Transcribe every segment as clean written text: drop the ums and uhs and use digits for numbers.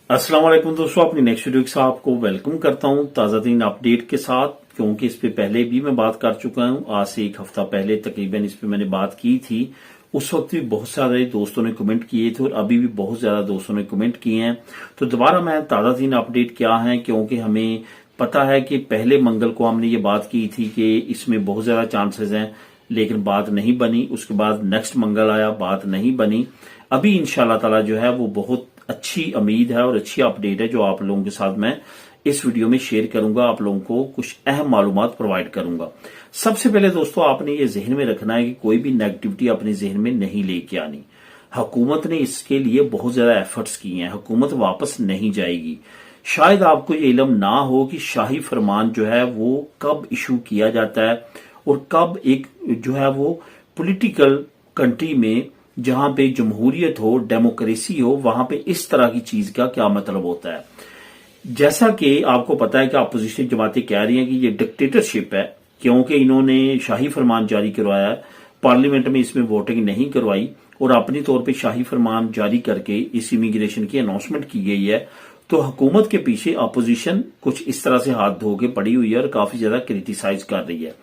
अस्सलाम वालेकुम दोस्तों, अपनी नेक्स्ट वीडियो के साथ आपको वेलकम करता हूं ताज़ा तरीन अपडेट के साथ। क्योंकि इस पे पहले भी मैं बात कर चुका हूं, आज से एक हफ्ता पहले तकरीबन इस पे मैंने बात की थी। उस वक्त भी बहुत सारे दोस्तों ने कमेंट किए थे और अभी भी बहुत ज्यादा दोस्तों ने कमेंट किए हैं। तो दोबारा मैं ताज़ा तरीन अपडेट क्या है, क्योंकि हमें पता है कि पहले मंगल को हमने ये बात की थी कि इसमें बहुत ज्यादा चांसेस हैं, लेकिन बात नहीं बनी। उसके बाद नेक्स्ट मंगल आया, बात नहीं बनी। अभी इंशाल्लाह ताला जो है वो बहुत अच्छी उम्मीद है और अच्छी अपडेट है जो आप लोगों के साथ मैं इस वीडियो में शेयर करूंगा। आप लोगों को कुछ अहम मालूमात प्रोवाइड करूंगा। सबसे पहले दोस्तों, आपने ये जहन में रखना है कि कोई भी नेगेटिविटी अपने जहन में नहीं लेके आनी। हुकूमत ने इसके लिए बहुत ज्यादा एफर्ट्स किए हैं, हुकूमत वापस नहीं जाएगी। शायद आपको ये इल्म ना हो कि शाही फरमान जो है वो कब इशू किया जाता है और कब एक जो है वो पॉलिटिकल कंट्री में जहां पे जमहूरियत हो, डेमोक्रेसी हो, वहां पे इस तरह की चीज का क्या मतलब होता है। जैसा कि आपको पता है कि अपोजिशन जमातें कह रही हैं कि ये डिक्टेटरशिप है, क्योंकि इन्होंने शाही फरमान जारी करवाया है, पार्लियामेंट में इसमें वोटिंग नहीं करवाई और अपनी तौर पे शाही फरमान जारी करके इस इमिग्रेशन की अनाउंसमेंट की गई है। तो हुकूमत के पीछे अपोजिशन कुछ इस तरह से हाथ धो के पड़ी हुई है और काफी ज्यादा क्रिटिसाइज कर रही है।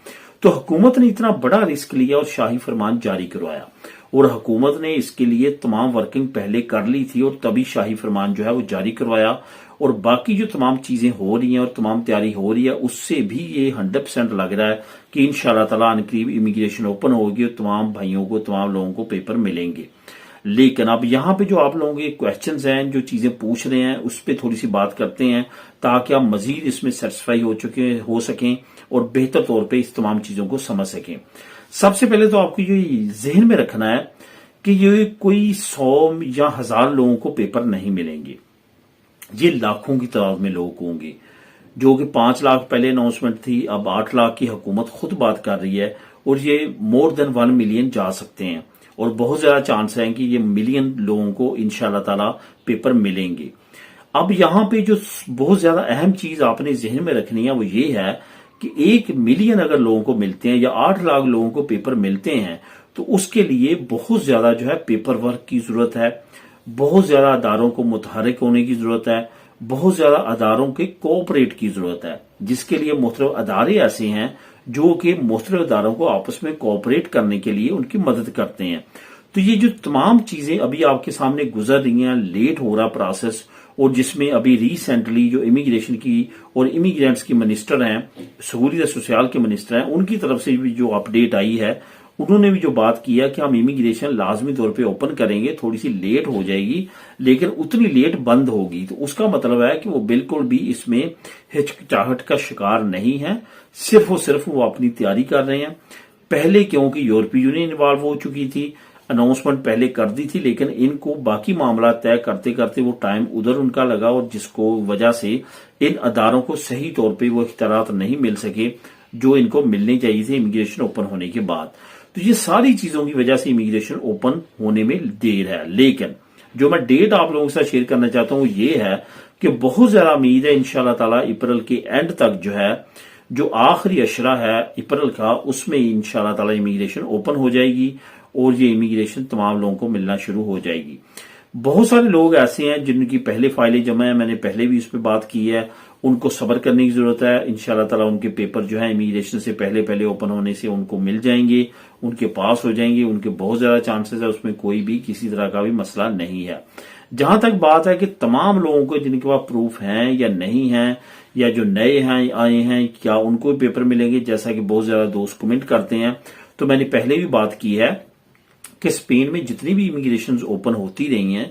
तो हुकूमत ने इतना बड़ा रिस्क लिया और शाही फरमान जारी करवाया, और हुकूमत ने इसके लिए तमाम वर्किंग पहले कर ली थी और तभी शाही फरमान जो है वो जारी करवाया। और बाकी जो तमाम चीजें हो रही हैं और तमाम तैयारी हो रही है, उससे भी ये 100% लग रहा है कि इंशाल्लाह ताला अनकरीब इमिग्रेशन ओपन होगी और तमाम भाइयों को, तमाम लोगों को पेपर मिलेंगे। लेकिन अब यहाँ पे जो आप लोगों के क्वेश्चंस हैं, जो चीजें पूछ रहे हैं, उस पर थोड़ी सी बात करते हैं ताकि आप मजीद इसमें सेटिस्फाई हो सकें और बेहतर तौर पे इस तमाम चीजों को समझ सकें। सबसे पहले तो आपको ये जहन में रखना है कि ये कोई 100 या 1000 लोगों को पेपर नहीं मिलेंगे, ये लाखों की तादाद में लोग होंगे। जो कि 5 लाख पहले अनाउंसमेंट थी, अब 8 लाख की हुकूमत खुद बात कर रही है और ये मोर देन 1 मिलियन जा सकते हैं और बहुत ज्यादा चांस है कि ये मिलियन लोगों को इंशाल्लाह ताला पेपर मिलेंगे। अब यहाँ पे जो बहुत ज्यादा अहम चीज आपने जहन में रखनी है वो ये है कि 1 मिलियन अगर लोगों को मिलते हैं या 8 लाख लोगों को पेपर मिलते हैं, तो उसके लिए बहुत ज्यादा जो है पेपर वर्क की जरूरत है, बहुत ज्यादा अदारों को मुतहरिक होने की जरूरत है, बहुत ज्यादा अदारों के कोऑपरेट की जरूरत है, जिसके लिए मुख्तलिफ अदारे ऐसे हैं जो कि मुख्तलिफ अदारोों को आपस में कोऑपरेट करने के लिए उनकी मदद करते हैं। तो ये जो तमाम चीजें अभी आपके सामने गुजर रही हैं, लेट हो रहा प्रोसेस, और जिसमें अभी रिसेंटली जो इमिग्रेशन की और इमिग्रेंट्स की मिनिस्टर हैं, सहूलियत सोशल के मिनिस्टर हैं, उनकी तरफ से भी जो अपडेट आई है, उन्होंने भी जो बात किया कि हम इमिग्रेशन लाजमी तौर पे ओपन करेंगे, थोड़ी सी लेट हो जाएगी लेकिन उतनी लेट बंद होगी। तो उसका मतलब है कि वो बिल्कुल भी इसमें हिचकिचाहट का शिकार नहीं है, सिर्फ और सिर्फ वो अपनी तैयारी कर रहे हैं। पहले क्योंकि यूरोपीय यूनियन इन्वॉल्व हो चुकी थी, अनाउंसमेंट पहले कर दी थी, लेकिन इनको बाकी मामला तय करते करते वो टाइम उधर उनका लगा और जिसको वजह से इन अदारों को सही तौर पे वो इख्तियारात नहीं मिल सके जो इनको मिलने चाहिए थे इमिग्रेशन ओपन होने के बाद। तो ये सारी चीजों की वजह से इमिग्रेशन ओपन होने में देर है। लेकिन जो मैं डेट आप लोगों के साथ शेयर करना चाहता हूं ये है कि बहुत ज्यादा उम्मीद है इंशाल्लाह ताला अप्रैल के एंड तक जो है, जो आखिरी अशरा है अप्रैल का, उसमें इंशाल्लाह ताला इमिग्रेशन ओपन हो जाएगी और ये इमिग्रेशन तमाम लोगों को मिलना शुरू हो जाएगी। बहुत सारे लोग ऐसे हैं जिनकी पहले फाइलें जमा है, मैंने पहले भी इस पर बात की है, उनको सब्र करने की जरूरत है। इंशाल्लाह ताला उनके पेपर जो है इमिग्रेशन से पहले पहले ओपन होने से उनको मिल जाएंगे, उनके पास हो जाएंगे, उनके बहुत ज्यादा चांसेस है, उसमें कोई भी किसी तरह का भी मसला नहीं है। जहां तक बात है कि तमाम लोगों को जिनके पास प्रूफ हैं या नहीं है, या जो नए हैं आए हैं, क्या उनको पेपर मिलेंगे, जैसा कि बहुत ज्यादा दोस्त कमेंट करते हैं। तो मैंने पहले भी बात की है कि स्पेन में जितनी भी इमिग्रेशन ओपन होती रही हैं,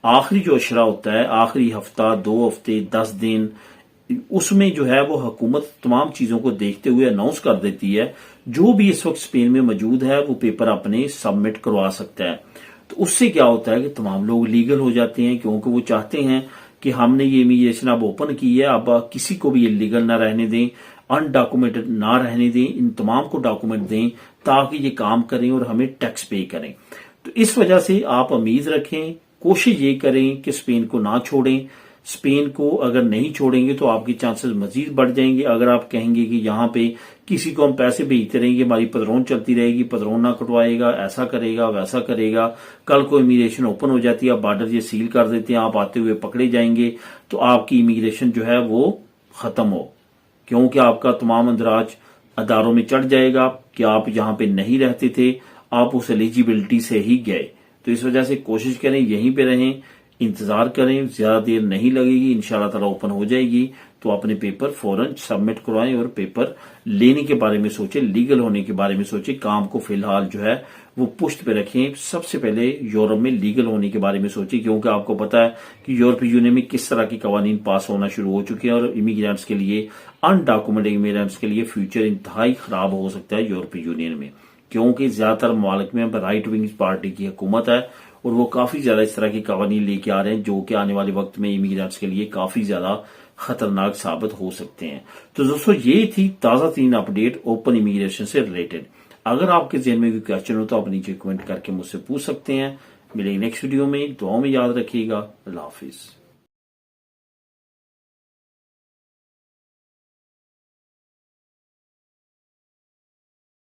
आखिरी जो अशरा होता है, आखिरी हफ्ता, 2 हफ्ते, 10 दिन, उसमें जो है वो हुकूमत तमाम चीजों को देखते हुए अनाउंस कर देती है जो भी इस वक्त स्पेन में मौजूद है वो पेपर अपने सबमिट करवा सकता है। तो उससे क्या होता है कि तमाम लोग लीगल हो जाते हैं, क्योंकि वो चाहते हैं कि हमने ये इमिग्रेशन अब ओपन की है, अब किसी को भी इलीगल ना रहने दें, अनडॉक्यूमेंटेड ना रहने दें, इन तमाम को डॉक्यूमेंट दें ताकि ये काम करें और हमें टैक्स पे करें। तो इस वजह से आप उम्मीद रखें, कोशिश ये करें कि स्पेन को ना छोड़ें। اسپین کو اگر نہیں چھوڑیں گے تو آپ کی چانسز مزید بڑھ جائیں گے. اگر آپ کہیں گے کہ یہاں پہ کسی کو ہم پیسے بھیجتے رہیں گے، ہماری پدرون چلتی رہے گی، پدرون نہ کٹوائے گا، ایسا کرے گا ویسا کرے گا، کل کو امیگریشن اوپن ہو جاتی ہے، بارڈر یہ سیل کر دیتے ہیں، آپ آتے ہوئے پکڑے جائیں گے، تو آپ کی امیگریشن جو ہے وہ ختم ہو، کیونکہ آپ کا تمام اندراج اداروں میں چڑھ جائے گا کہ آپ یہاں پہ نہیں رہتے تھے، آپ اس ایلیجیبلٹی سے ہی گئے. تو اس وجہ سے کوشش کریں یہیں پہ رہیں، انتظار کریں، زیادہ دیر نہیں لگے گی، انشاءاللہ تعالی اوپن ہو جائے گی. تو اپنے پیپر فوراً سبمٹ کروائیں اور پیپر لینے کے بارے میں سوچیں، لیگل ہونے کے بارے میں سوچیں. کام کو فی الحال جو ہے وہ پشت پہ رکھیں. سب سے پہلے یورپ میں لیگل ہونے کے بارے میں سوچیں، کیونکہ آپ کو پتا ہے کہ یورپی یونین میں کس طرح کی قوانین پاس ہونا شروع ہو چکے ہیں، اور امیگرینٹس کے لیے، ان ڈاکومنٹ امیگرینٹس کے لیے فیوچر انتہائی خراب ہو سکتا ہے یورپی یونین میں، کیونکہ زیادہ تر ممالک میں رائٹ ونگ پارٹی کی حکومت ہے، اور وہ کافی زیادہ اس طرح کی قوانین لے کے آ رہے ہیں جو کہ آنے والے وقت میں امیگرینٹس کے لیے کافی زیادہ خطرناک ثابت ہو سکتے ہیں. تو دوستو یہ تھی تازہ ترین اپڈیٹ اوپن امیگریشن سے ریلیٹڈ. اگر آپ کے ذہن میں کوئی کوسچن ہو تو آپ نیچے کمنٹ کر کے مجھ سے پوچھ سکتے ہیں. ملیں گے نیکسٹ ویڈیو میں، دعاؤں میں یاد رکھیے گا. اللہ حافظ.